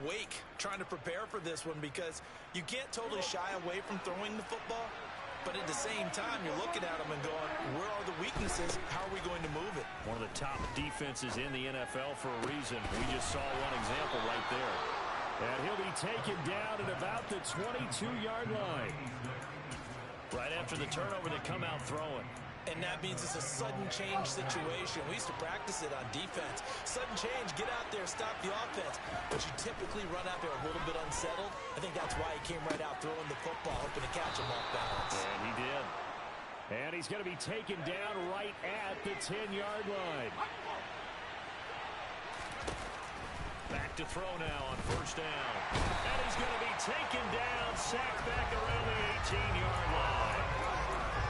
awake trying to prepare for this one because you can't totally shy away from throwing the football. But at the same time, you're looking at them and going, where are the weaknesses? How are we going to move it? One of the top defenses in the NFL for a reason. We just saw one example right there. And he'll be taken down at about the 22-yard line. Right after the turnover, they come out throwing. And that means it's a sudden change situation. We used to practice it on defense. Sudden change, get out there, stop the offense. But you typically run out there a little bit unsettled. I think that's why he came right out throwing the football, hoping to catch him off balance. And he did. And he's going to be taken down right at the 10-yard line. Back to throw now on first down. And he's going to be taken down, sacked back around the 18-yard line.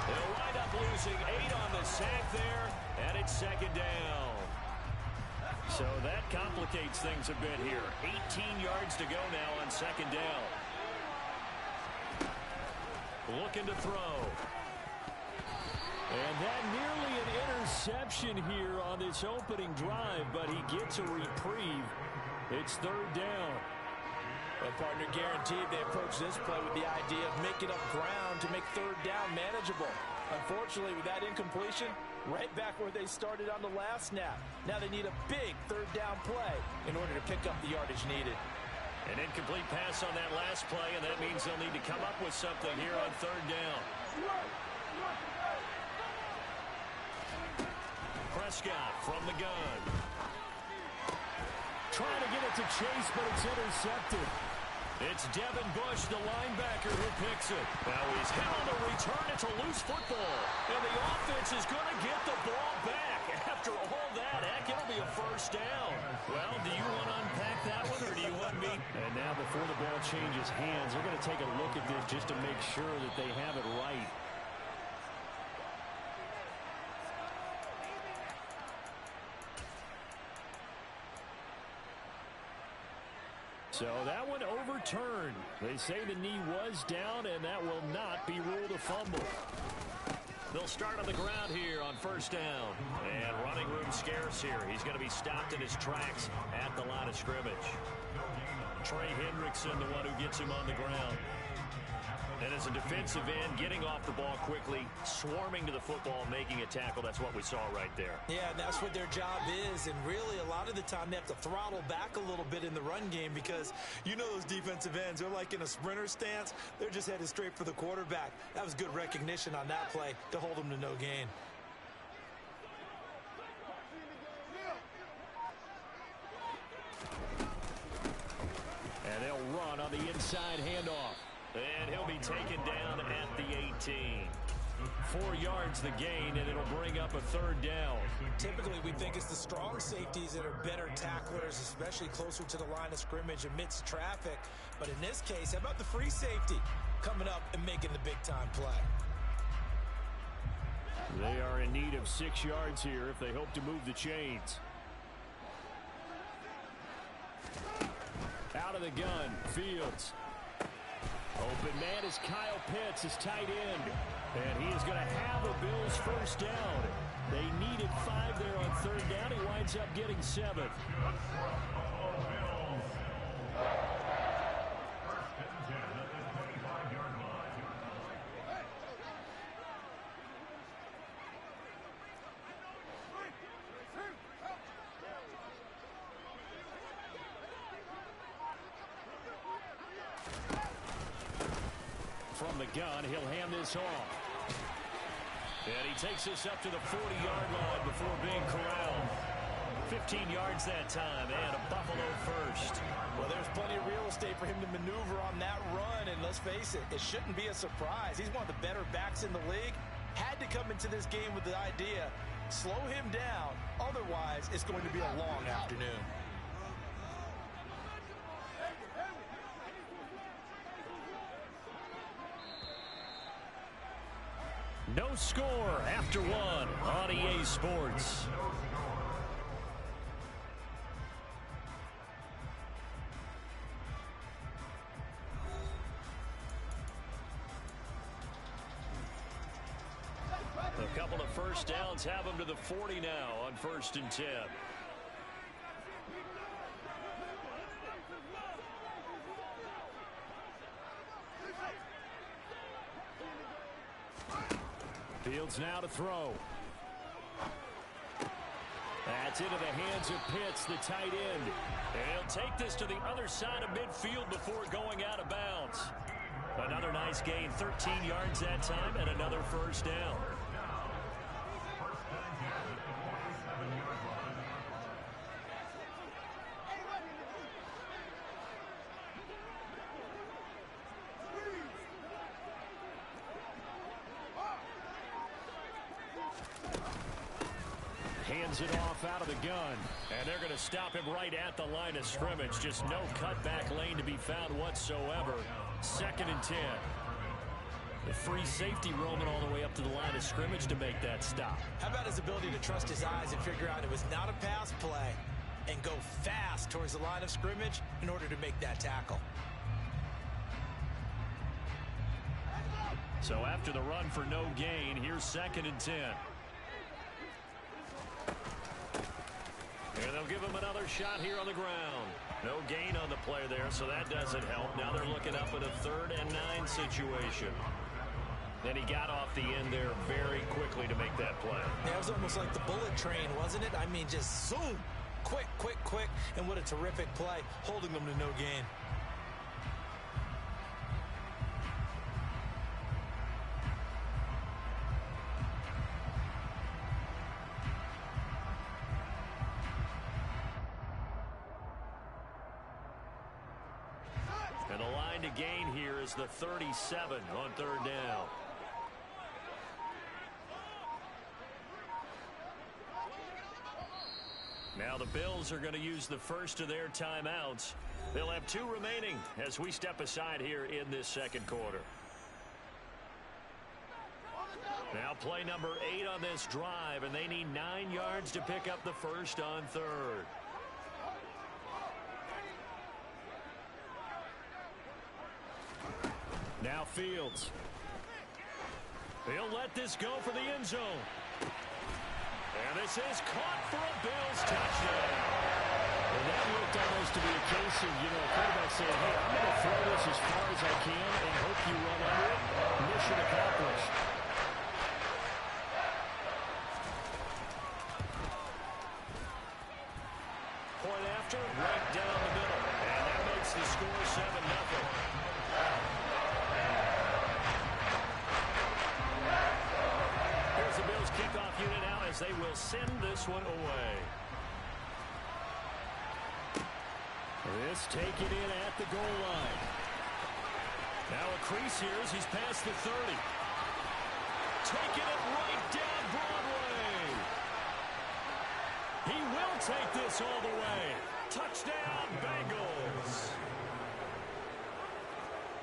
They'll wind up losing 8 on the sack there, and it's second down. So that complicates things a bit here. 18 yards to go now on second down. Looking to throw. And that nearly an interception here on this opening drive, but he gets a reprieve. It's third down. And partner, guaranteed they approach this play with the idea of making up ground to make third down manageable. Unfortunately, with that incompletion, right back where they started on the last snap. Now they need a big third down play in order to pick up the yardage needed. An incomplete pass on that last play, and that means they'll need to come up with something here on third down. Prescott from the gun. Trying to get it to Chase, but it's intercepted. It's Devin Bush, the linebacker, who picks it. Now he's hit on the return. It's a loose football. And the offense is going to get the ball back. After all that, heck, it'll be a first down. Well, do you want to unpack that one, or do you want me? And now before the ball changes hands, they're going to take a look at this just to make sure that they have it right. So that one overturned. They say the knee was down, and that will not be ruled a fumble. They'll start on the ground here on first down. And running room scarce here. He's going to be stopped in his tracks at the line of scrimmage. Trey Hendrickson, the one who gets him on the ground. And as a defensive end, getting off the ball quickly, swarming to the football, making a tackle. That's what we saw right there. Yeah, and that's what their job is. And really, a lot of the time, they have to throttle back a little bit in the run game because you know those defensive ends, they're like in a sprinter stance. They're just headed straight for the quarterback. That was good recognition on that play to hold them to no gain. And they'll run on the inside handoff. And he'll be taken down at the 18. 4 yards the gain, and it'll bring up a third down. Typically, we think it's the strong safeties that are better tacklers, especially closer to the line of scrimmage amidst traffic. But in this case, how about the free safety coming up and making the big-time play? They are in need of 6 yards here if they hope to move the chains. Out of the gun, Fields. Open man is Kyle Pitts, his tight end. And he is going to have a Bills first down. They needed 5 there on third down. He winds up getting 7. From the gun, he'll hand this off. And he takes this up to the 40-yard line before being corralled. 15 yards that time, and a Buffalo first. Well, there's plenty of real estate for him to maneuver on that run, and let's face it, it shouldn't be a surprise. He's one of the better backs in the league. Had to come into this game with the idea, slow him down, otherwise it's going to be a long afternoon. No score after 1 on EA Sports. A couple of first downs have them to the 40 now on 1st and 10. Fields now to throw. That's into the hands of Pitts, the tight end. And he'll take this to the other side of midfield before going out of bounds. Another nice gain, 13 yards that time, and another first down. Hands it off out of the gun. And they're going to stop him right at the line of scrimmage. Just no cutback lane to be found whatsoever. 2nd and 10. The free safety roaming all the way up to the line of scrimmage to make that stop. How about his ability to trust his eyes and figure out it was not a pass play and go fast towards the line of scrimmage in order to make that tackle. So after the run for no gain, here's 2nd and 10. And they'll give him another shot here on the ground. No gain on the play there, so that doesn't help. Now they're looking up at a 3rd and 9 situation. Then he got off the end there very quickly to make that play. Yeah, it was almost like the bullet train, wasn't it? I mean, just zoom. Quick, quick, quick. And what a terrific play, holding them to no gain. And the line to gain here is the 37 on 3rd down. Now the Bills are going to use the first of their timeouts. They'll have 2 remaining as we step aside here in this 2nd quarter. Now play number 8 on this drive, and they need 9 yards to pick up the first on 3rd. Now Fields. He'll let this go for the end zone. And this is caught for a Bills touchdown. And that looked almost to be a case of, a quarterback saying, hey, I'm going to throw this as far as I can and hope you run under it. Mission accomplished. Point after, right down the middle. And that makes the score 7-0. Here's the Bills kickoff unit now as they will send this one away. This taken in at the goal line. Now a crease here as he's past the 30. Taking it right down Broadway. He will take this all the way. Touchdown, Bengals.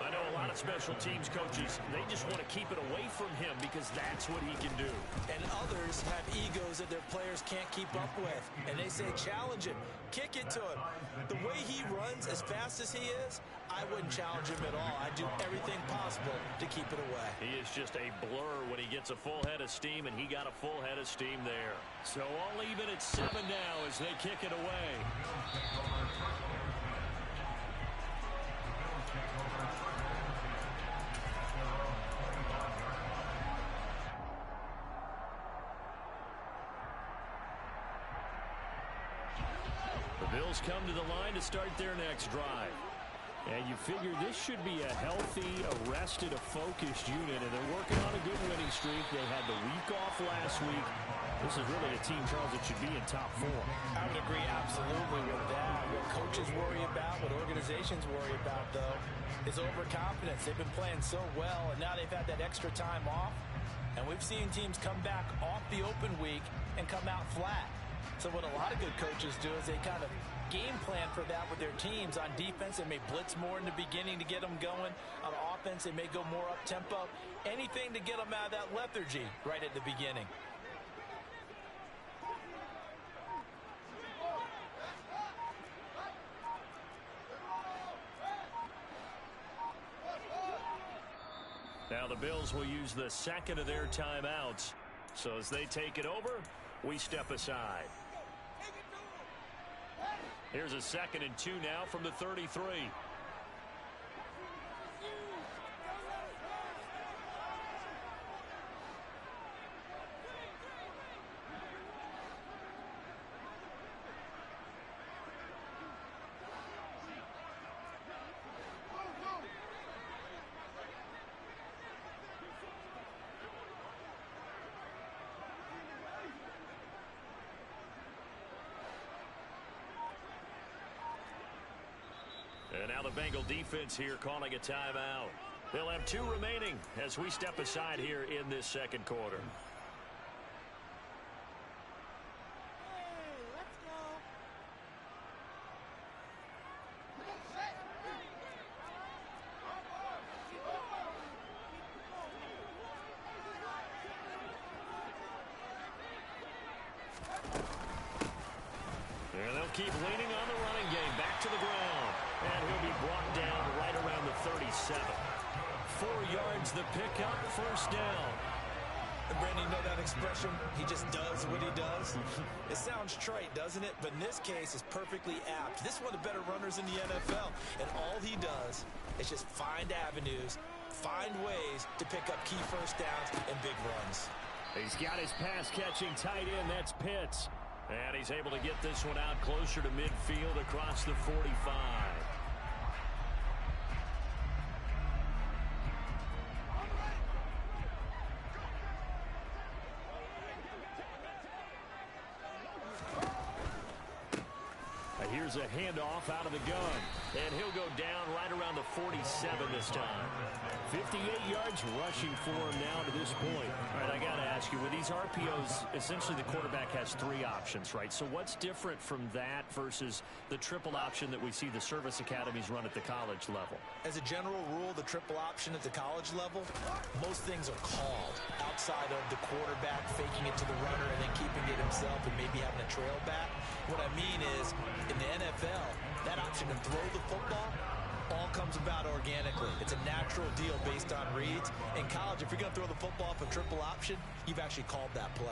I know a lot of special teams coaches, they just want to keep it away from him because that's what he can do. And others have egos that their players can't keep up with. And they say, challenge him. Kick it to him. The way he runs, as fast as he is, I wouldn't challenge him at all. I'd do everything possible to keep it away. He is just a blur when he gets a full head of steam, and he got a full head of steam there. So all even at 7 now as they kick it away. The Bills come to the line to start their next drive. And you figure this should be a healthy, arrested, a focused unit, and they're working on a good winning streak. They had the week off last week. This is really a team, Charles, that should be in top form. I would agree absolutely with that. What coaches worry about, what organizations worry about, though, is overconfidence. They've been playing so well, and now they've had that extra time off. And we've seen teams come back off the open week and come out flat. So what a lot of good coaches do is they kind of game plan for that with their teams. On defense, they may blitz more in the beginning to get them going. On offense, they may go more up-tempo. Anything to get them out of that lethargy right at the beginning. Now the Bills will use the second of their timeouts. So as they take it over, we step aside. Here's a 2nd and 2 now from the 33. And now the Bengal defense here calling a timeout. They'll have 2 remaining as we step aside here in this second quarter. And they'll keep leaning on the running game. Back to the ground. And he'll be brought down right around the 37. 4 yards the pickup, first down. And Brandon, you know that expression? He just does what he does. It sounds trite, doesn't it? But in this case, it's perfectly apt. This is one of the better runners in the NFL. And all he does is just find avenues, find ways to pick up key first downs and big runs. He's got his pass-catching tight end. That's Pitts. And he's able to get this one out closer to midfield across the 45. Here's a handoff out of the gun. And he'll go down right around the 47 this time. 58 yards rushing for him now to this point. All right, I got to ask you, with these RPOs, essentially the quarterback has 3 options, right? So what's different from that versus the triple option that we see the service academies run at the college level? As a general rule, the triple option at the college level, most things are called outside of the quarterback faking it to the runner and then keeping it himself and maybe having a trail back. What I mean is, in the NFL, that option to throw the football all comes about organically. It's a natural deal based on reads. In college, if you're going to throw the football off a triple option, you've actually called that play.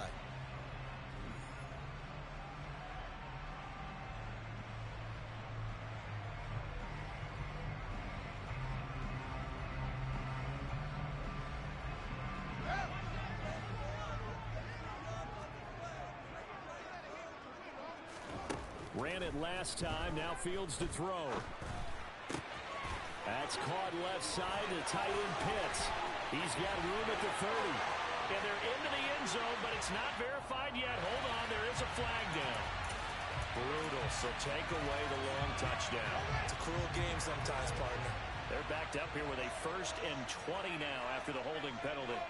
Ran it last time. Now Fields to throw. That's caught left side to tight end Pitts. He's got room at the 30. And they're into the end zone, but it's not verified yet. Hold on, there is a flag down. Brutal, so take away the long touchdown. It's a cruel game sometimes, partner. They're backed up here with a 1st and 20 now after the holding penalty.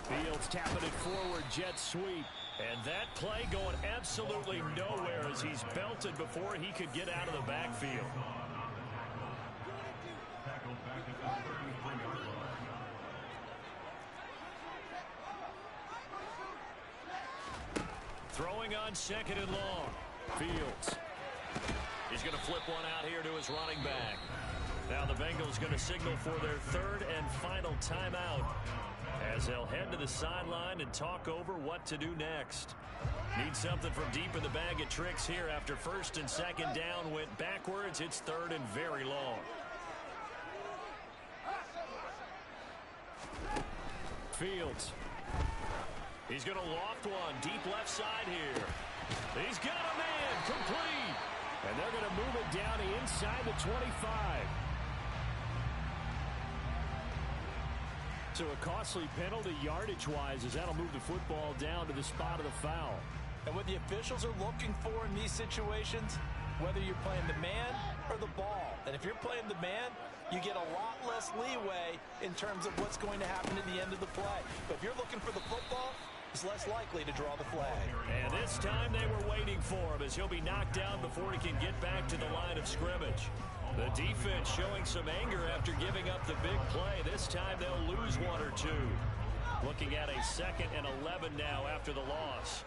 Fields tapping it forward, jet sweep. And that play going absolutely nowhere as he's belted before he could get out of the backfield. Throwing on 2nd and long. Fields. He's going to flip one out here to his running back. Now the Bengals going to signal for their 3rd and final timeout, as they'll head to the sideline and talk over what to do next. Need something from deep in the bag of tricks here after 1st and 2nd down went backwards. It's 3rd and very long. Fields. He's going to loft one deep left side here. He's got a man complete. And they're going to move it down to inside the 25. So a costly penalty yardage-wise, as that'll move the football down to the spot of the foul. And what the officials are looking for in these situations, whether you're playing the man or the ball. And if you're playing the man, you get a lot less leeway in terms of what's going to happen at the end of the play. But if you're looking for the football, it's less likely to draw the flag. And this time they were waiting for him, as he'll be knocked down before he can get back to the line of scrimmage. The defense showing some anger after giving up the big play. This time they'll lose 1 or 2. Looking at a 2nd and 11 now after the loss.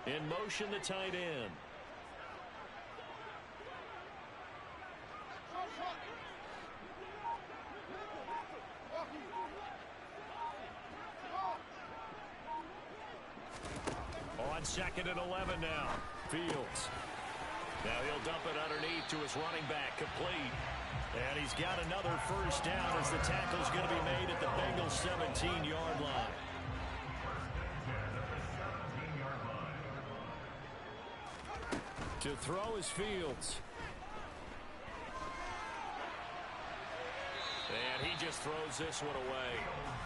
In motion, the tight end. On 2nd and 11 now. Fields. Now he'll dump it underneath to his running back, complete. And he's got another 1st down as the tackle's going to be made at the Bengals' 17-yard line. To throw is Fields. just throws this one away.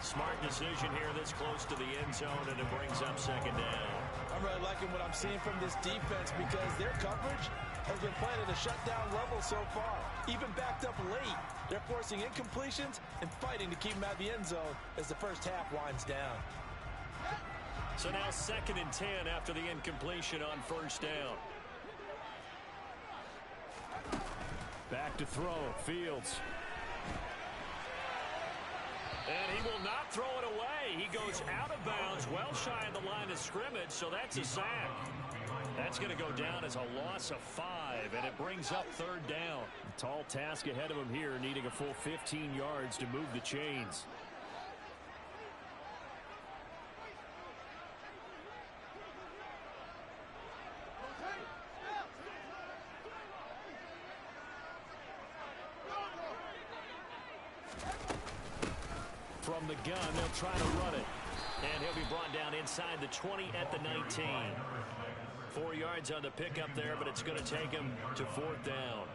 Smart decision here this close to the end zone, and it brings up second down. I'm really liking what I'm seeing from this defense because their coverage has been playing at a shutdown level so far. Even backed up late, they're forcing incompletions and fighting to keep them out of the end zone as the first half winds down. So now 2nd and 10 after the incompletion on first down. Back to throw, Fields. And he will not throw it away. He goes out of bounds, well shy of the line of scrimmage, so that's a sack. That's going to go down as a loss of 5, and it brings up 3rd down. A tall task ahead of him here, needing a full 15 yards to move the chains. From the gun, they'll try to run it. And he'll be brought down inside the 20 at the 19. 4 yards on the pickup there, but it's going to take him to 4th down.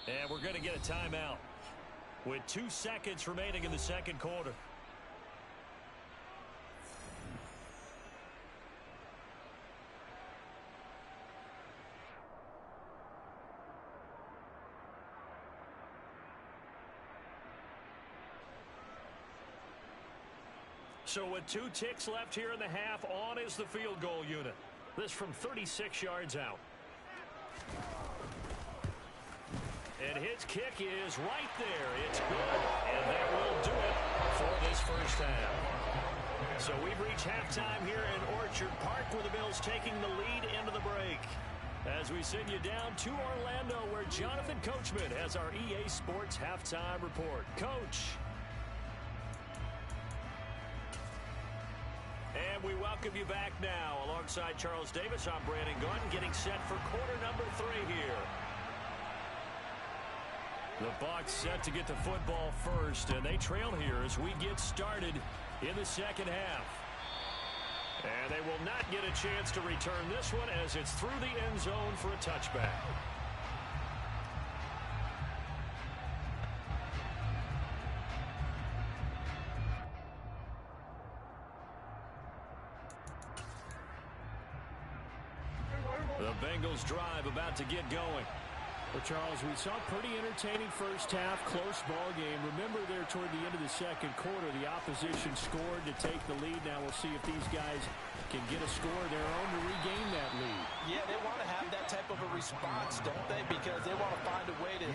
And we're going to get a timeout with 2 seconds remaining in the second quarter. So with 2 ticks left here in the half, on is the field goal unit. This from 36 yards out. And his kick is right there. It's good, and that will do it for this first half. So we've reached halftime here in Orchard Park, where the Bills taking the lead into the break. As we send you down to Orlando, where Jonathan Coachman has our EA Sports halftime report. Coach. And we welcome you back now. Alongside Charles Davis, I'm Brandon Gunn, getting set for quarter number 3 here. The Bucs set to get the football first, and they trail here as we get started in the second half. And they will not get a chance to return this one as it's through the end zone for a touchback. The Bengals drive about to get going. Well, Charles, we saw a pretty entertaining first half, close ball game. Remember there toward the end of the second quarter, the opposition scored to take the lead. Now we'll see if these guys can get a score of their own to regain that lead. Yeah, they want to have that type of a response, don't they? Because they want to find a way to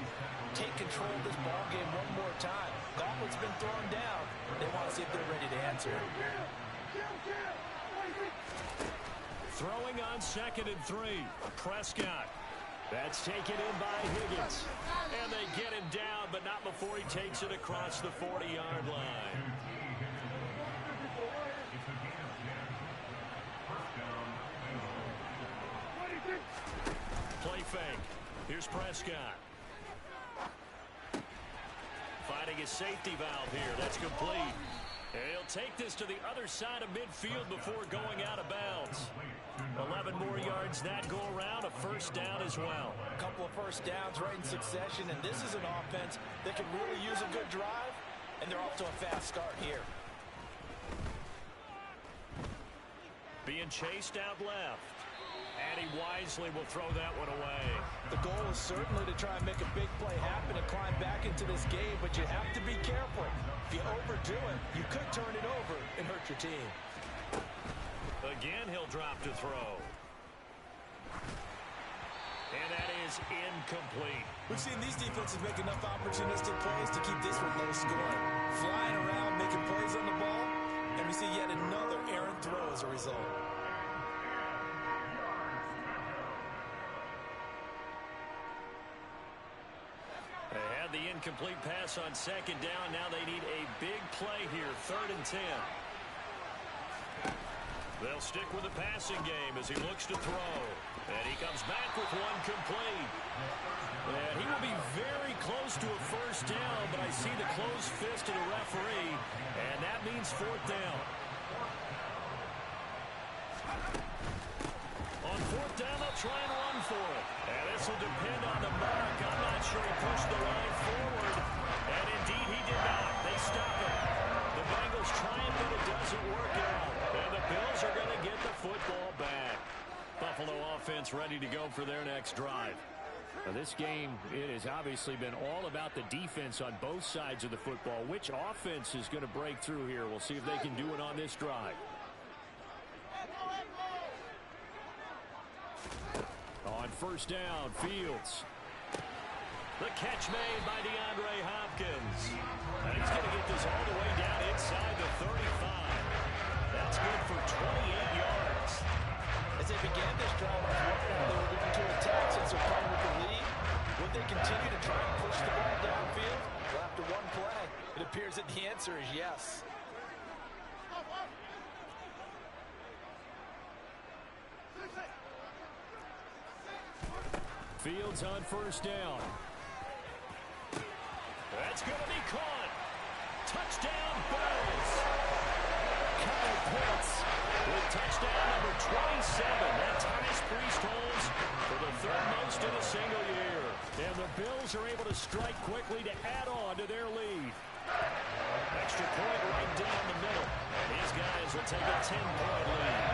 take control of this ball game one more time. Gauntlet's been thrown down. They want to see if they're ready to answer. Throwing on 2nd and 3. Prescott. That's taken in by Higgins. And they get him down, but not before he takes it across the 40-yard line. Play fake. Here's Prescott. Finding his safety valve here. That's complete. And he'll take this to the other side of midfield before going out of bounds. 11 more yards that go around, a first down as well. A couple of first downs right in succession, and this is an offense that can really use a good drive, and they're off to a fast start here. Being chased out left. And he wisely will throw that one away. The goal is certainly to try and make a big play happen and climb back into this game, but you have to be careful. If you overdo it, you could turn it over and hurt your team. Again, he'll drop to throw. And that is incomplete. We've seen these defenses make enough opportunistic plays to keep this one low scoring. Flying around, making plays on the ball, and we see yet another errant throw as a result. They had the incomplete pass on 2nd down. Now they need a big play here, 3rd and 10. They'll stick with the passing game as he looks to throw. And he comes back with one complete. And he will be very close to a first down, but I see the closed fist of the referee, and that means 4th down. try and run for it. And this will depend on the mark. I'm not sure he pushed the line forward. And indeed he did not. They stop it. The Bengals trying, but it doesn't work out. And the Bills are going to get the football back. Buffalo offense ready to go for their next drive. Now this game, it has obviously been all about the defense on both sides of the football. Which offense is going to break through here? We'll see if they can do it on this drive. On first down, Fields. The catch made by DeAndre Hopkins. And he's going to get this all the way down inside the 35. That's good for 28 yards. As they began this drive, I was wondering how they were going to attack since they're playing with the lead. Would they continue to try and push the ball downfield? Well, after one play, it appears that the answer is yes. Fields on first down. That's going to be caught. Touchdown, Bills. Kyle Pitts With touchdown number 27. That ties Priest holds for the third most in a single year. And the Bills are able to strike quickly to add on to their lead. Extra point right down the middle. These guys will take a 10-point lead.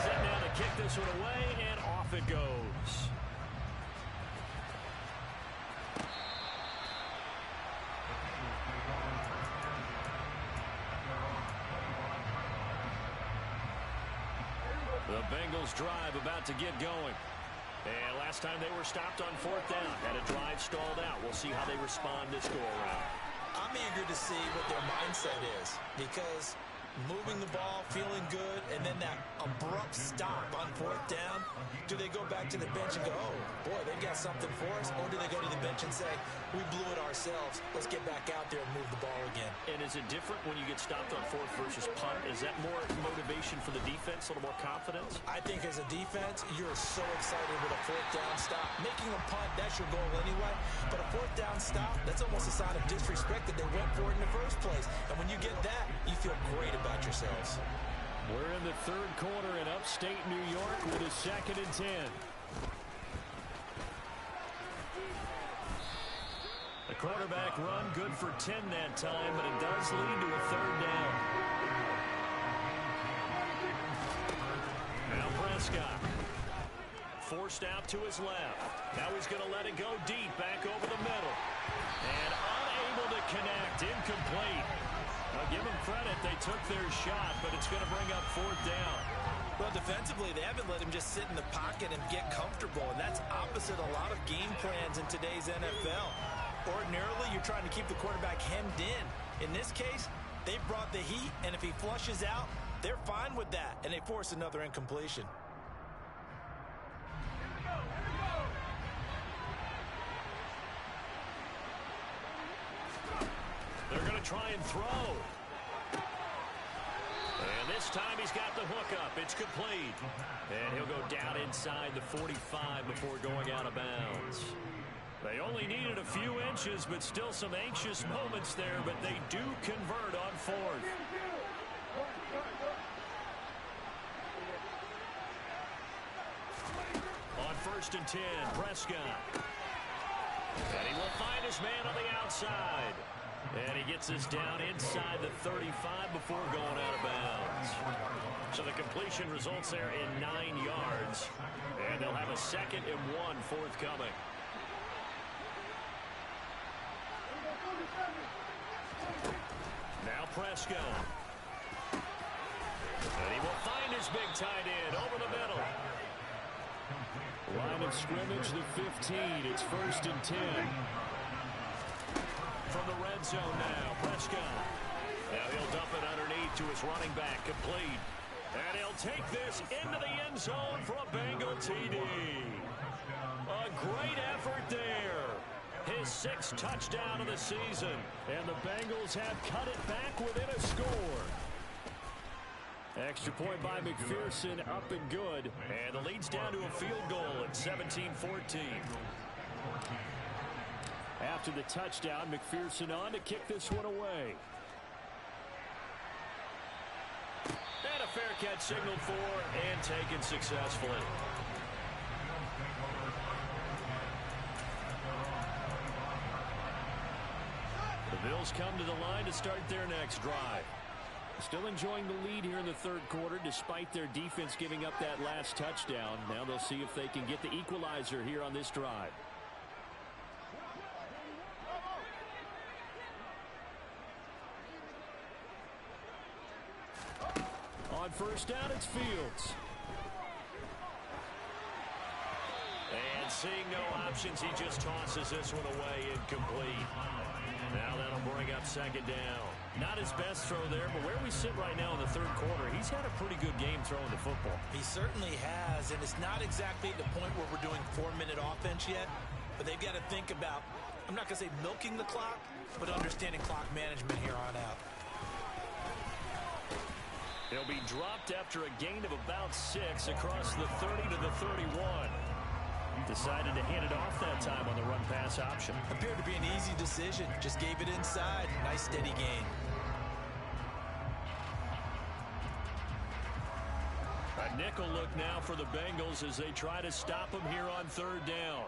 Set now to kick this one away, and off it goes. The Bengals drive about to get going. And last time they were stopped on fourth down, had a drive stalled out. We'll see how they respond this go-around. I'm eager to see what their mindset is, because moving the ball, feeling good, and then that abrupt stop on fourth down, do they go back to the bench and go, oh, boy, they've got something for us? Or do they go to the bench and say, we blew it ourselves, let's get back out there and move the ball again? And is it different when you get stopped on fourth versus punt? Is that more motivation for the defense, a little more confidence? I think as a defense, you're so excited with a fourth down stop. Making a punt, that's your goal anyway. But a fourth down stop, that's almost a sign of disrespect that they went for it in the first place. And when you get that, you feel great about yourselves. We're in the third quarter in upstate New York with a 2nd and 10. The quarterback run good for 10 that time, but it does lead to a third down. Now Prescott. Forced out to his left. Now he's going to let it go deep back over the middle. And unable to connect. Incomplete. I'll give them credit. They took their shot, but it's going to bring up fourth down. Well, defensively, they haven't let him just sit in the pocket and get comfortable, and that's opposite a lot of game plans in today's NFL. Ordinarily, you're trying to keep the quarterback hemmed in. In this case, they brought the heat, and if he flushes out, they're fine with that, and they force another incompletion. They're going to try and throw. And this time he's got the hook up. It's complete. And he'll go down inside the 45 before going out of bounds. They only needed a few inches, but still some anxious moments there, but they do convert on fourth. On 1st and 10, Prescott. And he will find his man on the outside. And he gets this down inside the 35 before going out of bounds. So the completion results there in 9 yards. And they'll have a 2nd and 1 forthcoming. Now Prescott. And he will find his big tight end over the middle. Line of scrimmage, the 15. It's 1st and 10. From the red zone now, Prescott. Now he'll dump it underneath to his running back, complete. And he'll take this into the end zone for a Bengal TD. A great effort there. His 6th touchdown of the season. And the Bengals have cut it back within a score. Extra point by McPherson, up and good. And the lead's down to a field goal at 17-14. After the touchdown, McPherson on to kick this one away. And a fair Bearcat signaled for and taken successfully. The Bills come to the line to start their next drive. Still enjoying the lead here in the third quarter despite their defense giving up that last touchdown. Now they'll see if they can get the equalizer here on this drive. On first down, it's Fields. And seeing no options, he just tosses this one away, incomplete. Now that'll bring up second down. Not his best throw there, but where we sit right now in the third quarter, he's had a pretty good game throwing the football. He certainly has, and it's not exactly at the point where we're doing 4-minute offense yet, but they've got to think about, I'm not going to say milking the clock, but understanding clock management here on out. He'll be dropped after a gain of about 6 across the 30 to the 31. Decided to hand it off that time on the run-pass option. Appeared to be an easy decision. Just gave it inside. Nice steady gain. A nickel look now for the Bengals as they try to stop him here on third down.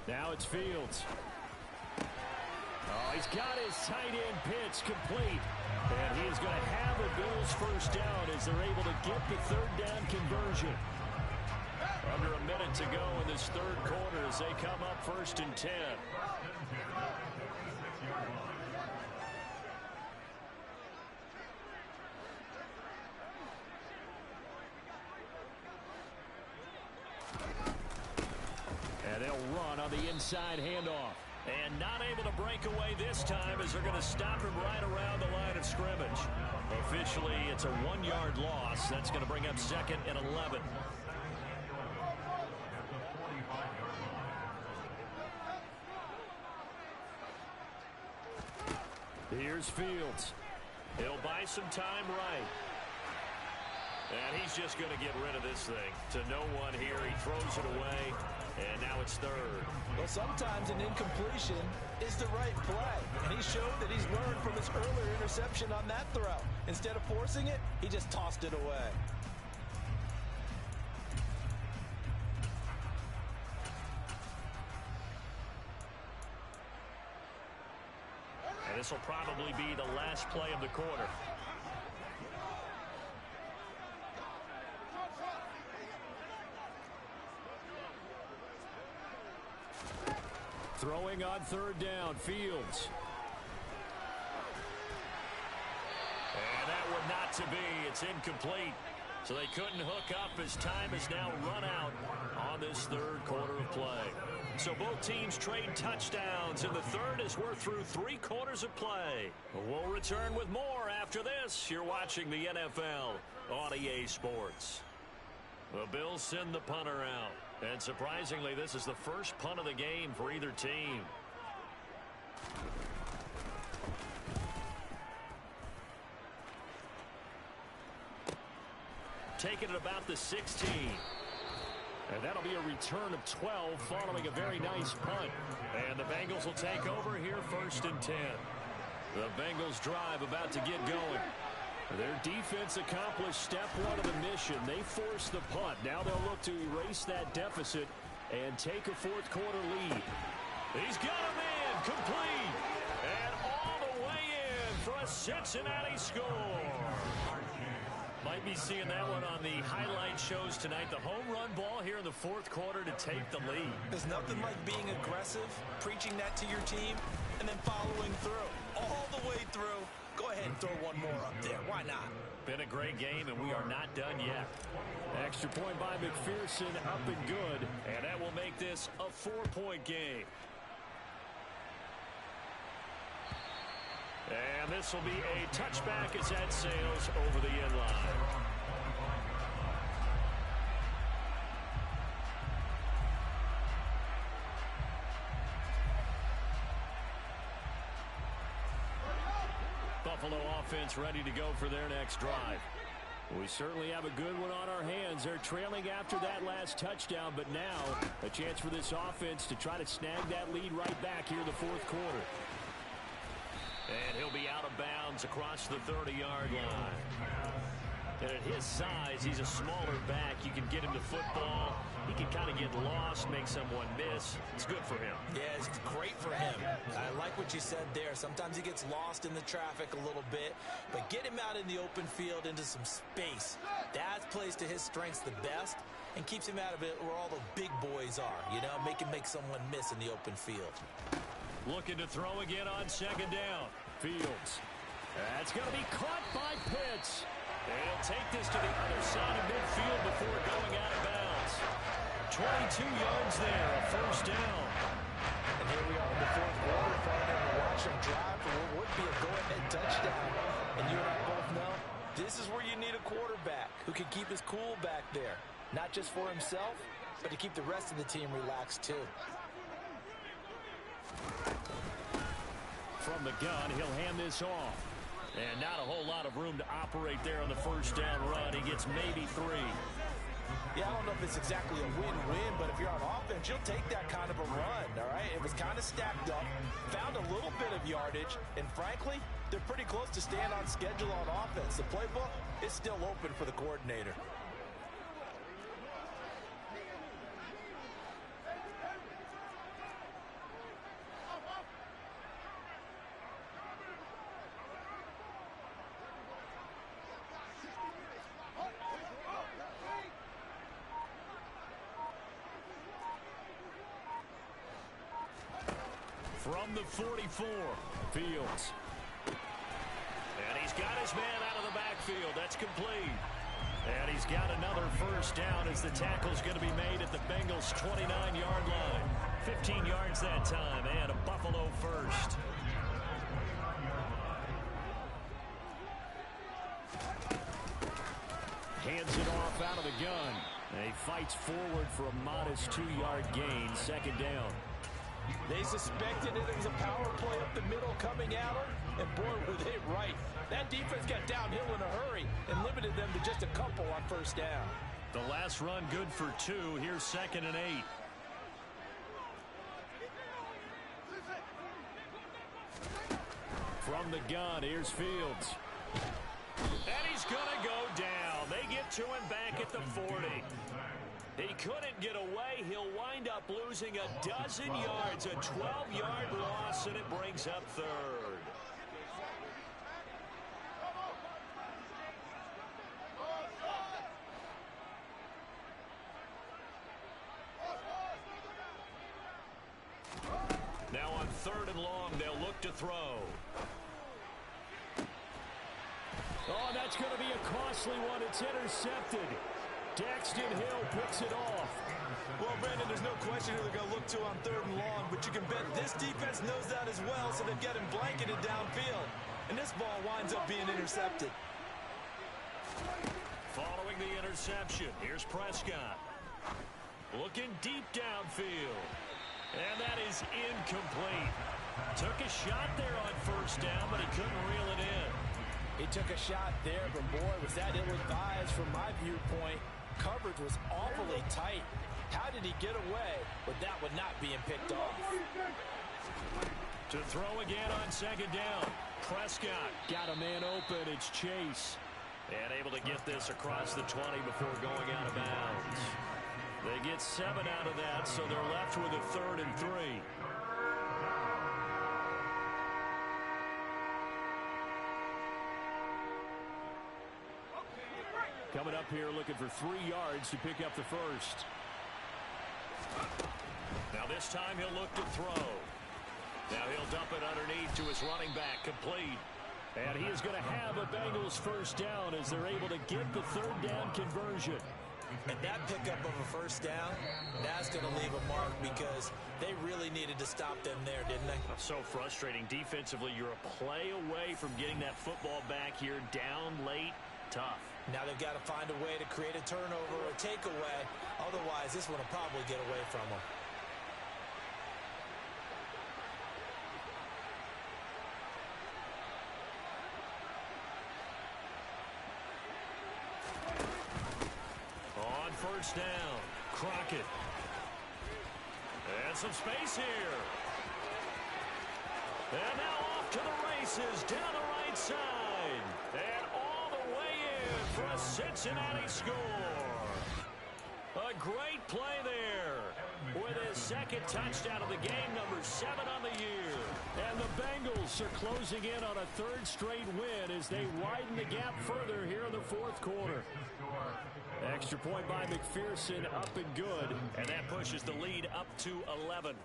Now it's Fields. Oh, he's got his tight end pitch complete. And he is going to have a Bills first down as they're able to get the third down conversion. Under a minute to go in this third quarter as they come up first and 10. And they'll run on the inside handoff. And not able to break away this time as they're going to stop him right around the line of scrimmage. Officially, it's a 1-yard loss. That's going to bring up second and 11. Here's Fields. He'll buy some time right. And he's just going to get rid of this thing. To no one here. He throws it away. And now it's third. Well, sometimes an incompletion is the right play. And he showed that he's learned from his earlier interception on that throw. Instead of forcing it, he just tossed it away. And this will probably be the last play of the quarter. Throwing on third down, Fields. And that one not to be. It's incomplete. So they couldn't hook up as time has now run out on this third quarter of play. So both teams trade touchdowns, and the third as we're through 3 quarters of play. We'll return with more after this. You're watching the NFL on EA Sports. The Bills send the punter out. And surprisingly, this is the first punt of the game for either team. Taking it about the 16. And that'll be a return of 12 following a very nice punt. And the Bengals will take over here first and 10. The Bengals drive about to get going. Their defense accomplished step 1 of the mission. They forced the punt. Now they'll look to erase that deficit and take a fourth quarter lead. He's got him in, complete. And all the way in for a Cincinnati score. Might be seeing that one on the highlight shows tonight. The home run ball here in the fourth quarter to take the lead. There's nothing like being aggressive, preaching that to your team, and then following through. All the way through. Go ahead and throw one more up there. Why not? Been a great game, and we are not done yet. Extra point by McPherson, up and good. And that will make this a 4-point game. And this will be a touchback as that sails over the end line. Buffalo offense ready to go for their next drive. We certainly have a good one on our hands. They're trailing after that last touchdown, but now a chance for this offense to try to snag that lead right back here in the fourth quarter. And he'll be out of bounds across the 30-yard line. And at his size, he's a smaller back. You can get him to football. He can kind of get lost, make someone miss. It's good for him. Yeah, it's great for him. I like what you said there. Sometimes he gets lost in the traffic a little bit, but get him out in the open field into some space. That plays to his strengths the best and keeps him out of it where all the big boys are, you know, make him make someone miss in the open field. Looking to throw again on second down. Fields. That's going to be caught by Pitts. And he'll take this to the other side of midfield before going out of bounds. 22 yards there, a first down. And here we are in the fourth quarter, partner, and watch him drive for what would be a go-ahead touchdown. And you and I both know this is where you need a quarterback who can keep his cool back there. Not just for himself, but to keep the rest of the team relaxed too. From the gun, he'll hand this off. And not a whole lot of room to operate there on the first down run. He gets maybe 3. Yeah, I don't know if it's exactly a win-win, but if you're on offense, you'll take that kind of a run, all right? It was kind of stacked up, found a little bit of yardage, and frankly, they're pretty close to staying on schedule on offense. The playbook is still open for the coordinator. From the 44, Fields. And he's got his man out of the backfield. That's complete. And he's got another first down as the tackle's going to be made at the Bengals' 29-yard line. 15 yards that time, and a Buffalo first. Hands it off out of the gun. And he fights forward for a modest 2-yard gain, second down. They suspected it was a power play up the middle coming at them, and boy, were they right. That defense got downhill in a hurry and limited them to just a couple on first down. The last run good for 2. Here's 2nd and 8. From the gun, here's Fields. And he's going to go down. They get to him back at the 40. He couldn't get away. He'll wind up losing a dozen yards, a 12-yard loss, and it brings up 3rd. Now on 3rd and long, they'll look to throw. Oh, that's going to be a costly one. It's intercepted. Daxton Hill picks it off. Well, Brandon, there's no question who they're going to look to on 3rd and long, but you can bet this defense knows that as well, so they've got him blanketed downfield. And this ball winds up being intercepted. Following the interception, here's Prescott. Looking deep downfield. And that is incomplete. Took a shot there on first down, but he couldn't reel it in. He took a shot there, but boy, was that ill-advised from my viewpoint. Coverage was awfully tight. How did he get away with that one not being picked off? To throw again on second down. Prescott got a man open. It's Chase. And able to get this across the 20 before going out of bounds. They get 7 out of that, so they're left with a 3rd and 3. Coming up here looking for 3 yards to pick up the first. Now this time he'll look to throw. Now he'll dump it underneath to his running back, complete. And he is going to have a Bengals first down as they're able to get the 3rd down conversion. And that pickup of a first down, that's going to leave a mark because they really needed to stop them there, didn't they? So frustrating. Defensively, you're a play away from getting that football back here down late. Tough. Now they've got to find a way to create a turnover or takeaway. Otherwise, this one will probably get away from them. first down. Crockett. And some space here. And now off to the races down the right side. And all the way in for a Cincinnati score. A great play there. With his second touchdown of the game, number 7 on the year. And the Bengals are closing in on a third straight win as they widen the gap further here in the fourth quarter. Extra point by McPherson, up and good. And that pushes the lead up to 11.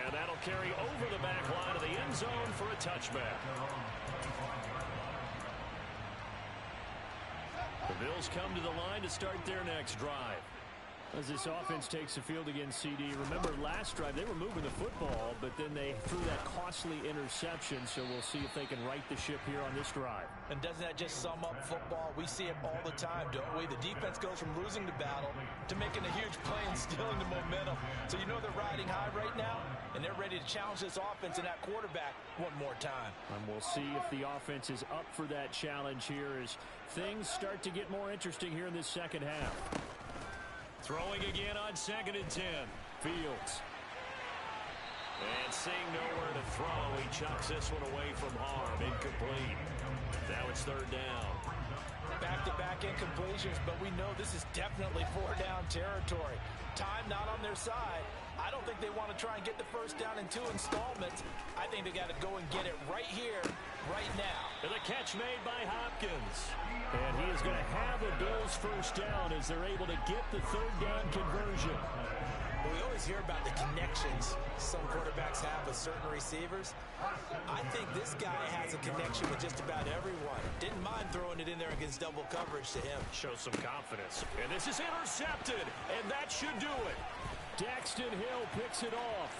And that'll carry over the back line of the end zone for a touchback. The Bills come to the line to start their next drive. As this offense takes the field against CD, remember last drive they were moving the football, but then they threw that costly interception, so we'll see if they can right the ship here on this drive. And doesn't that just sum up football? We see it all the time, don't we? The defense goes from losing the battle to making a huge play and stealing the momentum. So you know they're riding high right now, and they're ready to challenge this offense and that quarterback one more time. And we'll see if the offense is up for that challenge here as things start to get more interesting here in this second half. Throwing again on 2nd and 10. Fields. And seeing nowhere to throw, he chucks this one away from harm. Incomplete. Now it's 3rd down. Back-to-back incompletions, but we know this is definitely 4-down territory. Time not on their side. I don't think they want to try and get the first down in 2 installments. I think they got to go and get it right here, right now. And the catch made by Hopkins. And he is going to have a Bills first down as they're able to get the 3rd down conversion. We always hear about the connections some quarterbacks have with certain receivers. I think this guy has a connection with just about everyone. Didn't mind throwing it in there against double coverage to him. Shows some confidence. And this is intercepted, and that should do it. Daxton Hill picks it off.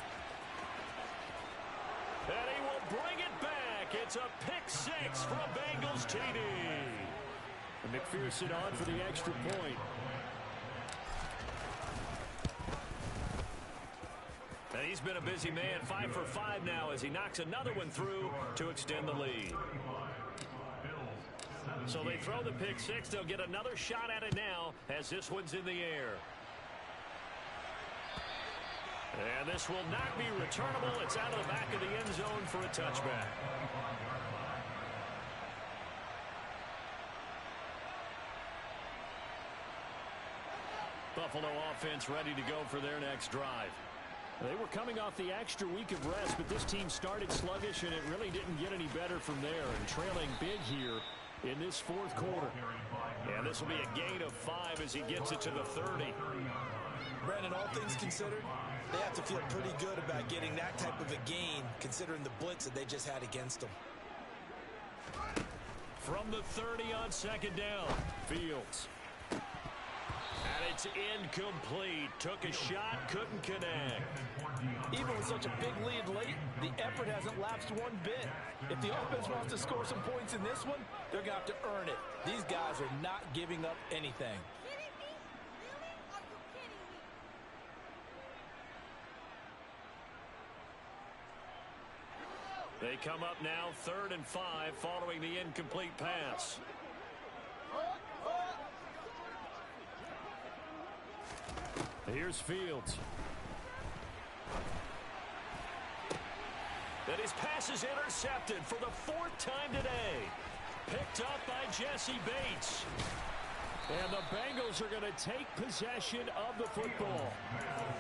And he will bring it back. It's a pick 6 from Bengals TD. And McPherson on for the extra point. And he's been a busy man, 5 for 5 now as he knocks another one through to extend the lead. So they throw the pick 6. They'll get another shot at it now as this one's in the air. And this will not be returnable. It's out of the back of the end zone for a touchback. Buffalo offense ready to go for their next drive. They were coming off the extra week of rest, but this team started sluggish, and it really didn't get any better from there. And trailing big here in this fourth quarter. And this will be a gain of 5 as he gets it to the 30. Brandon, all things considered, they have to feel pretty good about getting that type of a gain, considering the blitz that they just had against them. From the 30 on 2nd down, Fields. And it's incomplete. Took a shot, couldn't connect. Even with such a big lead late, the effort hasn't lapsed one bit. If the offense wants to score some points in this one, they're going to have to earn it. These guys are not giving up anything. They come up now 3rd and 5 following the incomplete pass. Here's Fields. And his pass is intercepted for the 4th time today. Picked up by Jesse Bates. And the Bengals are going to take possession of the football.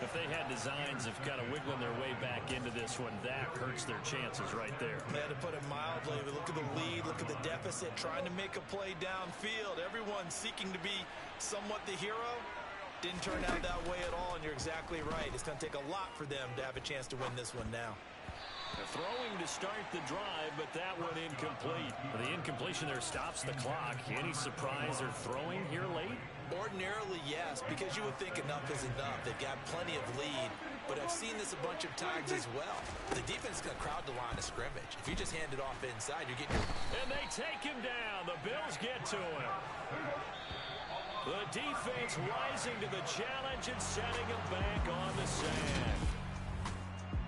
If they had designs of kind of wiggling their way back into this one, that hurts their chances right there. Man, to put it mildly, look at the lead, look at the deficit, trying to make a play downfield. Everyone seeking to be somewhat the hero. Didn't turn out that way at all, and you're exactly right. It's going to take a lot for them to have a chance to win this one now. They're throwing to start the drive, but that one incomplete. The incompletion there stops the clock. Any surprise they're throwing here late? Ordinarily, yes, because you would think enough is enough. They've got plenty of lead, but I've seen this a bunch of times as well. The defense is going to crowd the line of scrimmage. If you just hand it off inside, you're getting... And they take him down. The Bills get to him. The defense rising to the challenge and setting him back on the sand.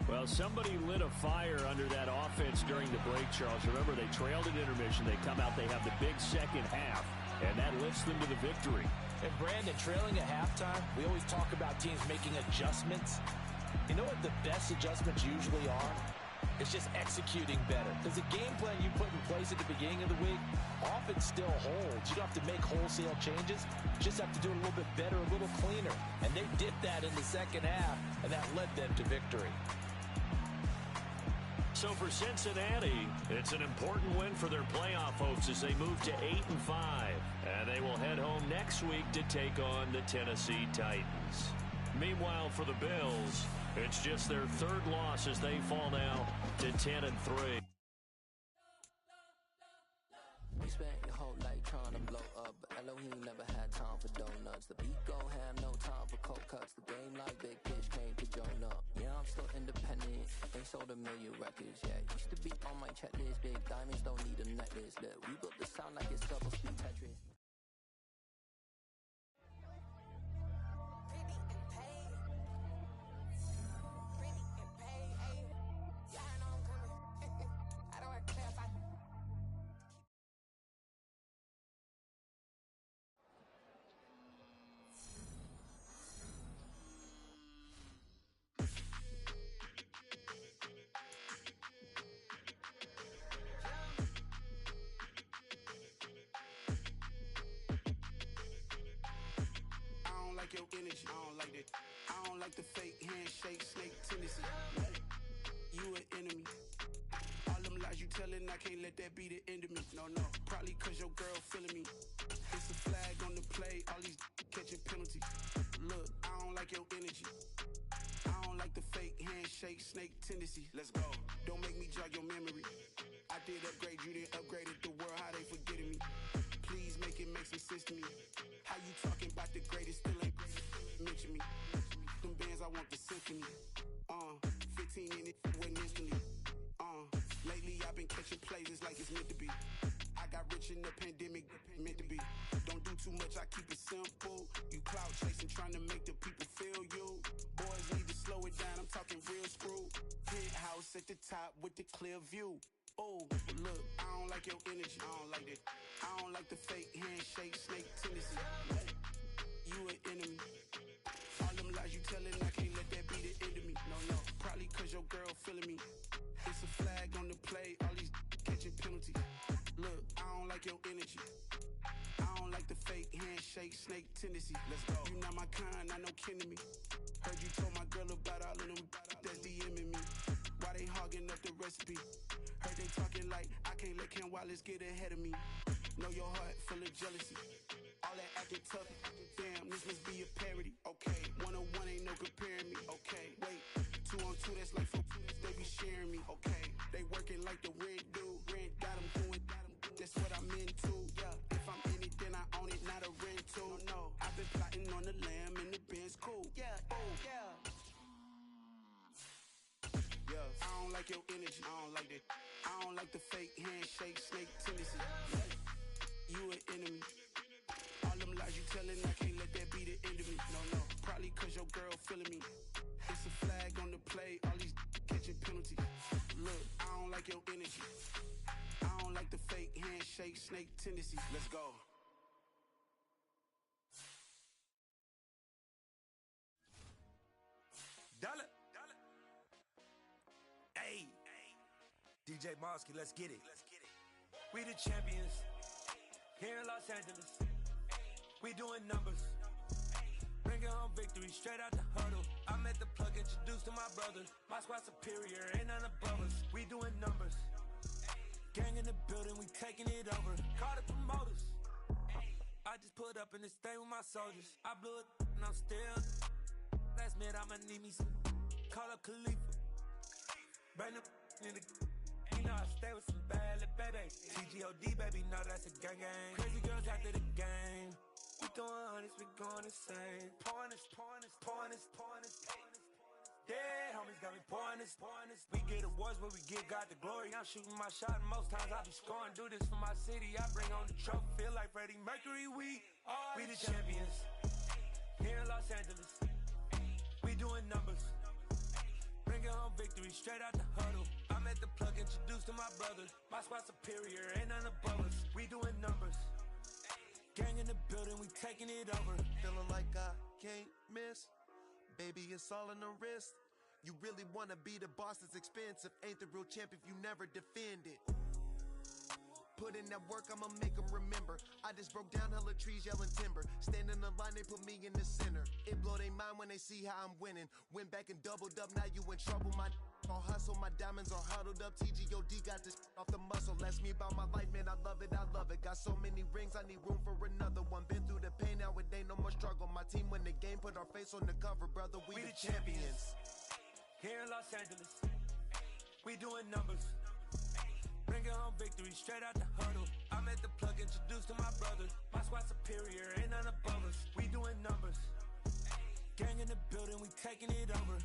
Well, somebody lit a fire under that offense during the break, Charles. Remember, they trailed at intermission. They come out, they have the big second half, and that lifts them to the victory. And Brandon, trailing at halftime, we always talk about teams making adjustments. You know what the best adjustments usually are? It's just executing better. Because the game plan you put in place at the beginning of the week often still holds. You don't have to make wholesale changes. You just have to do it a little bit better, a little cleaner. And they did that in the second half, and that led them to victory. So for Cincinnati, it's an important win for their playoff hopes as they move to 8-5. And they will head home next week to take on the Tennessee Titans. Meanwhile, for the Bills, it's just their third loss as they fall now to 10-3. You spent your whole life trying to blow up, but Elohim never had time for donuts. The beat go have no time for cold cuts. The game like Big Fish came to join up. Yeah, I'm still independent. Ain't sold a million records yet. Used to be on my checklist. Big diamonds don't need a necklace. Look, we built the sound like it's double speed Tetris. Your energy, I don't like that. I don't like the fake handshake, snake tendency. You an enemy. All them lies you telling, I can't let that be the end of me. No, probably cause your girl feeling me. It's a flag on the play, all these catching penalties. Look, I don't like your energy. I don't like the fake handshake, snake tendency. Let's go. Don't make me jog your memory. I did upgrade, you didn't upgrade it. The world, how they forgetting me. Please make it make some sense to me. How you talking about the greatest, still ain't mention me. Them bands, I want the symphony. 15 in it, went instantly. Lately I've been catching plays, it's like it's meant to be. I got rich in the pandemic, meant to be. Don't do too much, I keep it simple. You clout chasing, trying to make the people feel you. Boys need to slow it down, I'm talking real screw. Penthouse at the top with the clear view. Oh, look, I don't like your energy, I don't like that. I don't like the fake handshake, snake tendency. You an enemy. All them lies you telling, I can't let that be the end of me. No, probably cause your girl feeling me. It's a flag on the play, all these catching penalties. Look, I don't like your energy. I don't like the fake handshake, snake tendency. Let's go. You not my kind, not no kin to me. Heard you told my girl about all of them that's DMing me. Why they hogging up the recipe? Heard they talking like I can't let Ken Wallace get ahead of me. Know your heart full of jealousy. All that acting tough, damn, this must be a parody. Okay, 1-on-1 ain't no comparing me. Okay, wait, 2-on-2, that's like 4, they be sharing me. Okay, they working like the rent dude. Rent got them doing, that's what I'm into. Yeah, if I'm in it, then I own it, not a rental. No, I've been plotting on the lamb and the Benz cool. Yeah, oh, yeah. I don't like your energy, I don't like that. I don't like the fake handshake, snake tendency. You an enemy. All them lies you telling, I can't let that be the end of me. No, probably cause your girl feeling me. It's a flag on the play, all these catching penalties. Look, I don't like your energy. I don't like the fake handshake, snake tendency. Let's go. Dollar. Hey, DJ Mosky, let's get it. We the champions here in Los Angeles. We doing numbers. Bringing home victory straight out the huddle. I met the plug, introduced to my brothers. My squad superior, ain't none above us. We doing numbers. Gang in the building, we taking it over. Call the promoters. I just put up in this thing with my soldiers. I blew it and I'm still. Last minute I'ma need me some. Call up Khalifa. Bring the in the. You know I stay with some bad little baby. TGOD baby, know that's a gang gang. Crazy girls after the game. We throwing hundreds, we going insane. Pouring this. Dead homies got me pouring this. We get awards, but we give God the glory. I'm shooting my shot, and most times I be scoring. Do this for my city, I bring on the trophy. Feel like Freddie Mercury, we the champions here in Los Angeles. We doing numbers. Bringing Bringing home victory straight out the huddle. I'm at the plug, introduced to my brothers. My squad superior, ain't none above us. We doing numbers. Gang in the building, we taking it over. Feeling like I can't miss. Baby, it's all in the wrist. You really wanna be the boss, it's expensive. Ain't the real champ if you never defend it. Put in that work, I'ma make them remember. I just broke down hella trees, yelling timber. Stand in the line, they put me in the center. It blow their mind when they see how I'm winning. Went back and doubled up, now you in trouble. My all hustle, my diamonds are huddled up. TGOD got this off the muscle. That's me about my life, man, I love it, I love it. Got so many rings, I need room for another one. Been through the pain, now it ain't no more struggle. My team win the game, put our face on the cover, brother, we the champions. Here in Los Angeles, we doing numbers. Bringing home victory straight out the huddle. I'm at the plug, introduced to my brothers. My squad superior, ain't none above us. We doing numbers. Gang in the building, we taking it over.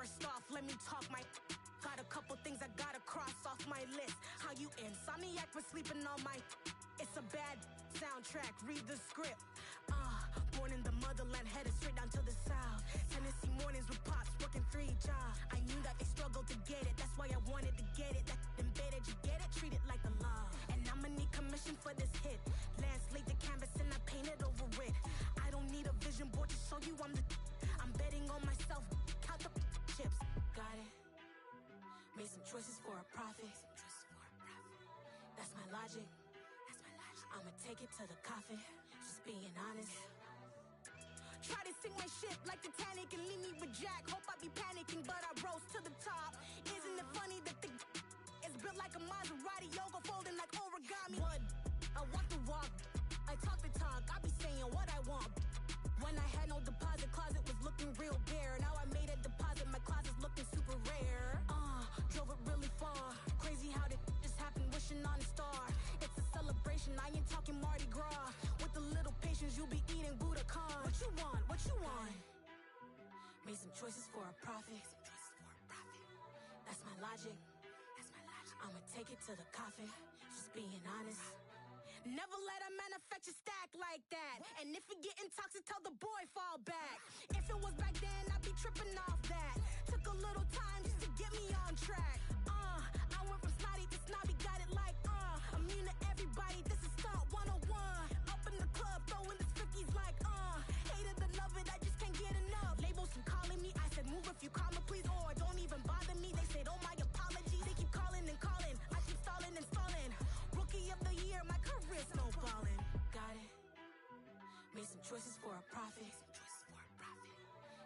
First off, let me talk my. Got a couple things I gotta cross off my list. How you insomniac for sleeping on my. It's a bad soundtrack, read the script. Born in the motherland, headed straight down to the south. Tennessee mornings with pops, working 3 jobs. I knew that they struggled to get it, that's why I wanted to get it. That embedded, you get it, treat it like a love. And I'ma need commission for this hit. Lance laid the canvas and I painted over it. I don't need a vision board to show you I'm the. I'm betting on myself, count the chips. Got it. Made some choices for a profit. That's my logic. I'ma take it to the coffin. Just being honest. Try to sink my ship like Titanic and leave me with Jack. Hope I be panicking, but I rose to the top. Isn't it funny that the is built like a Maserati, yoga folding like origami? What? I walk the walk. I talk the talk. I be saying what I want. When I had no deposit, closet was looking real bare. Now I made a deposit, my closet's looking super rare. Drove it really far. Crazy how did just happen, wishing on a star. It's a celebration, I ain't talking Mardi Gras. With a little patience, you'll be eating Budokan. What you want? What you want? Made some choices for a profit. That's my logic. I'ma take it to the coffin. Just being honest. Never let a manufacture stack like that. And if it getting toxic, tell the boy fall back. If it was back then, I'd be tripping off that. Took a little time just to get me on track. I went from snotty to snobby, got it like immune to everybody, this is stunt 101. Up in the club, throwing the 50s like hate it, love it, I just can't get enough. Labels from calling me, I said move if you call me please, or don't even bother me. They said oh my apologies, they keep calling and calling. I keep stalling and stalling. Rookie of the year, my career snowballing. Got it. Made some choices for a profit.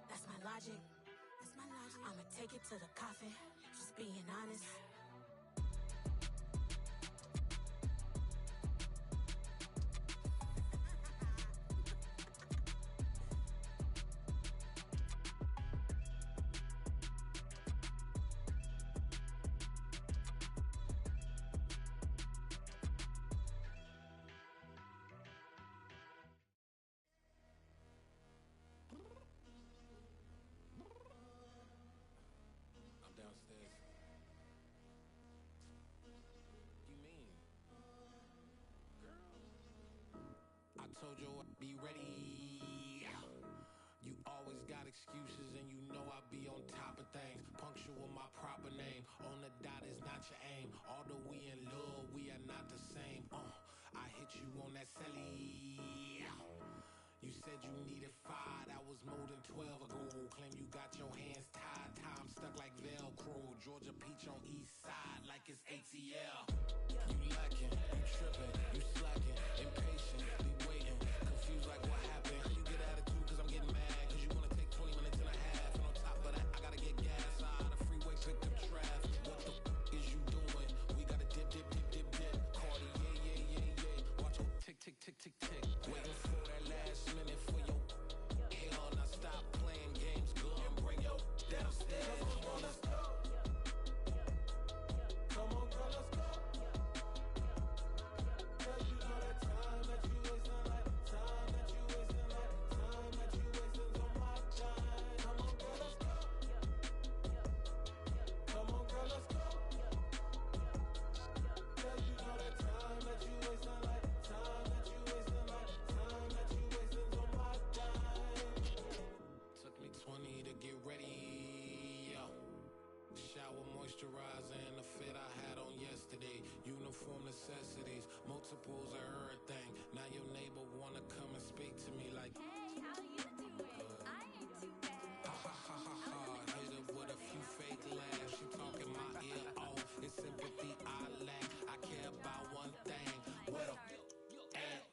That's my logic. I'ma take it to the coffin. Just being honest. Told you I'd be ready. You always got excuses and you know I be on top of things. Punctual my proper name. On the dot is not your aim. Although we in love, we are not the same. I hit you on that celly. You said you needed 5, that was more than 12 ago. Claim you got your hands tied, time stuck like Velcro. Georgia Peach on east side like it's ATL. You lacking, you tripping, you slacking, impatient, be waiting, confused like what happened. How you get attitude cause I'm getting mad, cause you wanna take 20 minutes and a half. And on top of that, I gotta get gas out of the freeway, pick up traffic. What the is you doing? We gotta dip. Cardi, yeah. Watch your tick. Waiting for that last minute for your hell. Now stop playing games, go and bring your downstairs. Come on, let's go. Come on, girl, let's go. Girl, you know that time that you wasting, like time that you wasting, like time that you wasting on my time. Come on, girl, let's go. Come on, girl, let's go. Girl, you know that time that you wasting, like time that you wasting, like time that you wasting on my time. Took me 20 to get ready. Yo. Shower moisturizer and the fit I had on yesterday. Uniform necessities, multiples of everything. Now your neighbor wanna come and speak to me like, hey, how you doing? I ain't too bad. Ha. Hit her with a few fake laughs. She talking my ear off. It's sympathy I lack. I care about one thing. What a at.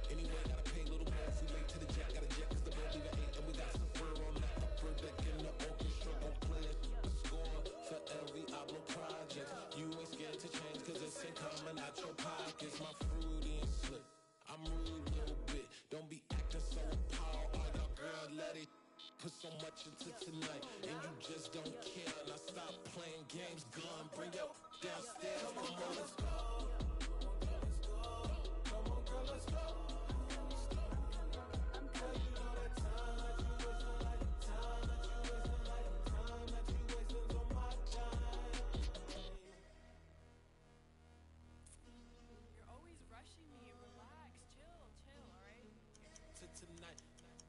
Anyway, gotta pay a little more. If we late to the jet, gotta jet cause the boat leave at 8. And we got some fur on the upper deck in the orchestra. Gon' play the score for every album project. You ain't scared to change cause it's ain't coming out your pockets. My fruity and slick. I'm rude a little bit. Don't be acting so appalled. All y'all girl, let it put so much into tonight. And you just don't care. Now stop playing games, gun. Bring your downstairs. Come on, let's go. Come on, girl, let's go. Girl, you know that time that you wasting, like time that you wasting, like time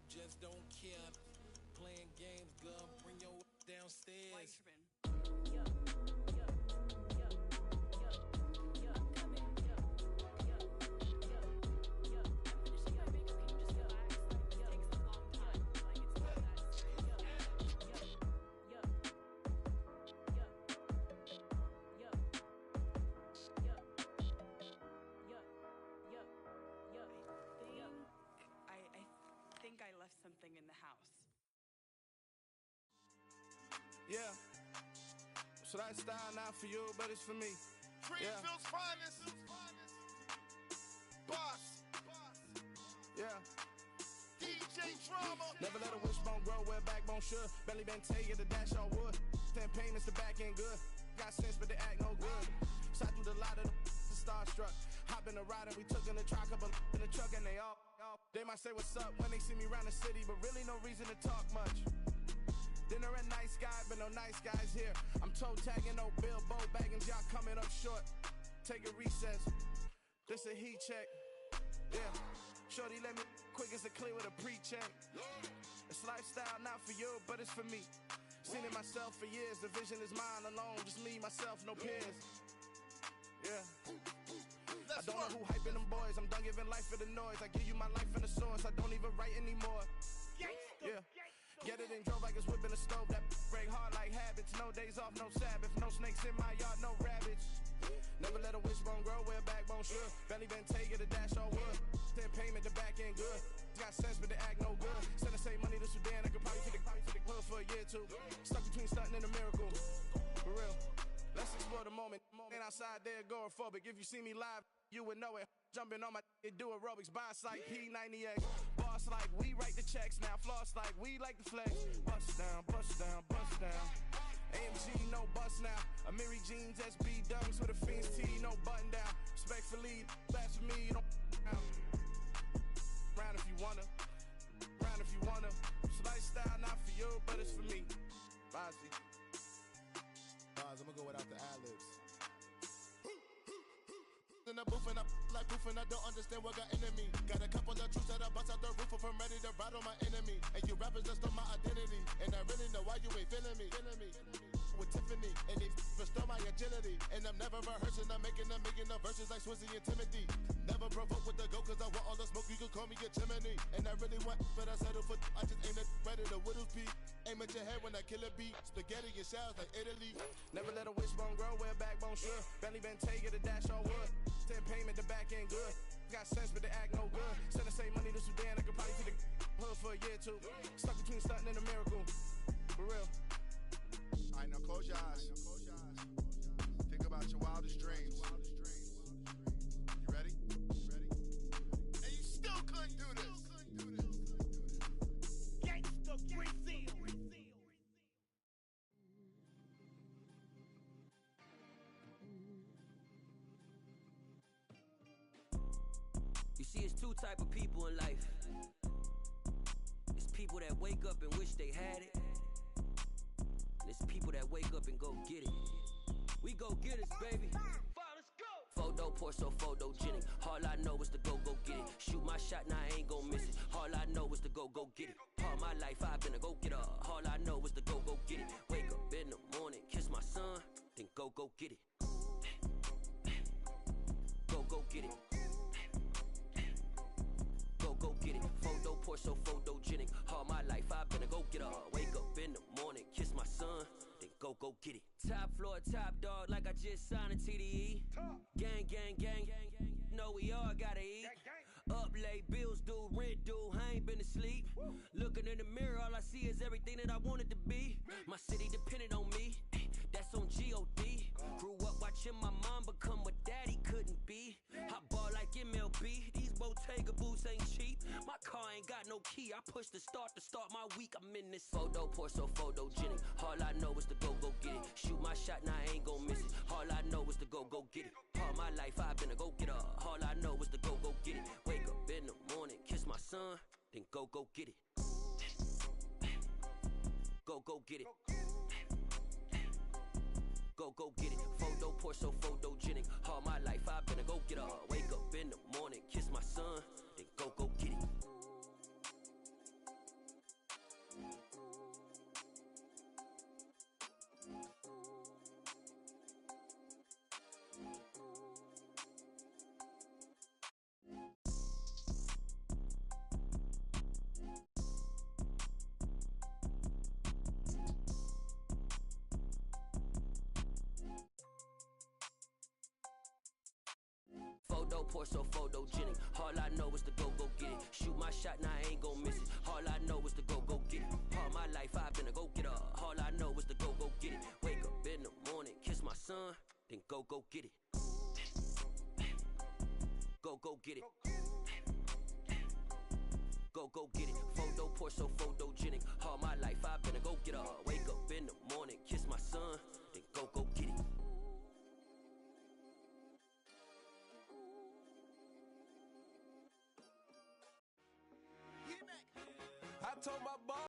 just don't care. Playing games, girl, bring your downstairs. Something in the house. Yeah. So that style not for you, but it's for me. Greenfield's finest. Boss. Yeah. DJ Drama. Never let a wishbone grow where backbone should. Belly been take it, the dash all wood. 10 payments, the back end good. Got sense, but they act no good. Shot through the lot of the starstruck. Hop in the ride and we took in the truck up in the truck and they all. They might say what's up when they see me around the city, but really no reason to talk much. Dinner at nice guy, but no nice guys here. I'm toe tagging, no Bilbo baggins, y'all coming up short. Take a recess. This a heat check. Yeah. Shorty let me quick as a clear with a pre-check. It's lifestyle not for you, but it's for me. Seen it myself for years. The vision is mine alone. Just me, myself, no peers. Yeah. I don't know who hyping them boys. I'm done giving life for the noise. I give you my life in the source. I don't even write anymore. Yeah. Get it and drove like it's whipping a stove. That break hard like habits. No days off, no Sabbath. No snakes in my yard, no rabbits. Never let a wishbone grow where a backbone should. Belly been take it, the dash all wood. 10 payment, the back end good. Got sense, but they act no good. Send the same money to Sudan. I could probably take the hood for a year or two. Stuck between stunting and a miracle. For real. Let's explore the moment. Ain't outside there agoraphobic. If you see me live, you would know it. Jumping on my do aerobics. Boss like P90X. Boss like we write the checks now. Floss like we like the flex. Bust down, bust down, bust down. AMG, no bust now. Amiri jeans, SB dunks with a Fiends T, no button down. Respectfully, that's for me, you don't down. Round if you wanna. Round if you wanna. It's lifestyle not for you, but it's for me. Bozzy. Boz, I'm gonna go without the ad-libs. In the booth and I like proof and I don't understand what got into me. Got a couple of troops that I bust out the roof if I'm ready to ride on my enemy. And you rappers just stole my identity, and I really know why you ain't feeling me. With Tiffany, and they restore my agility. And I'm never rehearsing, I'm making a million of verses like Swizzy and Timothy. Never provoke with the go, cause I want all the smoke, you can call me a chimney. And I really want, but I settle for, I just aim at ready to Whittles Peak. Aim at your head when I kill a beat. Spaghetti and shells like Italy. Never let a wishbone grow where a backbone should. Belly been take it, the dash all wood. 10 payment, the back end good. Got sense, but they act no good. Send the same money to Sudan, I could probably take the hood for a year or two. Stuck between stunting and a miracle. For real. Alright, now close your eyes. Think about your wildest dreams. You ready? And you still couldn't do this. Gangsta Brazil. You see, it's two type of people in life. It's people that wake up and wish they had it. And it's people that wake up and go get it. We go get it, baby. Photo poor, so photogenic. All I know is to go get it. Shoot my shot, now I ain't gon' miss it. All I know is to go get it. All my life I've been a go-getter. All I know is to go get it. Wake up in the morning, kiss my son, then go get it. Go get it. Go get it. Photo poor, so photogenic. All my life I've been a go-getter. Wake up in the morning, kiss my son, then go get it. Top floor, top dog, like I just signed a TDE. Gang, gang, gang, know we all gotta eat. Up late, bills due, rent due, I ain't been asleep. Looking in the mirror, all I see is everything that I wanted to be. My city depended on me, that's on G.O.D. Grew up watching my mom become what daddy couldn't be. I ball like MLB, these Bottega boots ain't cheap. My car ain't got no key, I push the start to start my week. I'm in this photo poor, so photogenic. All I know is to go get it. Shoot my shot, now I ain't gon' miss it. All I know is to go get it. All my life I've been a go-getter. All I know is to go get it. Wake up in the morning, kiss my son, then go get it. Go get it. Go get it. Photo poor, so photogenic. All my life I've been a go-getter. Wake up in the morning, kiss my son, then go get it. Photo poor, so photogenic. All I know is to go get it. Shoot my shot, now I ain't gon' miss it. All I know is to go get it. All my life I've been a go getter. All I know is to go get it. Wake up in the morning, kiss my son, then go get it. Go get it. Go get it. Photo poor, so photogenic. All my life I've been a go getter. Wake up in the morning, kiss my son,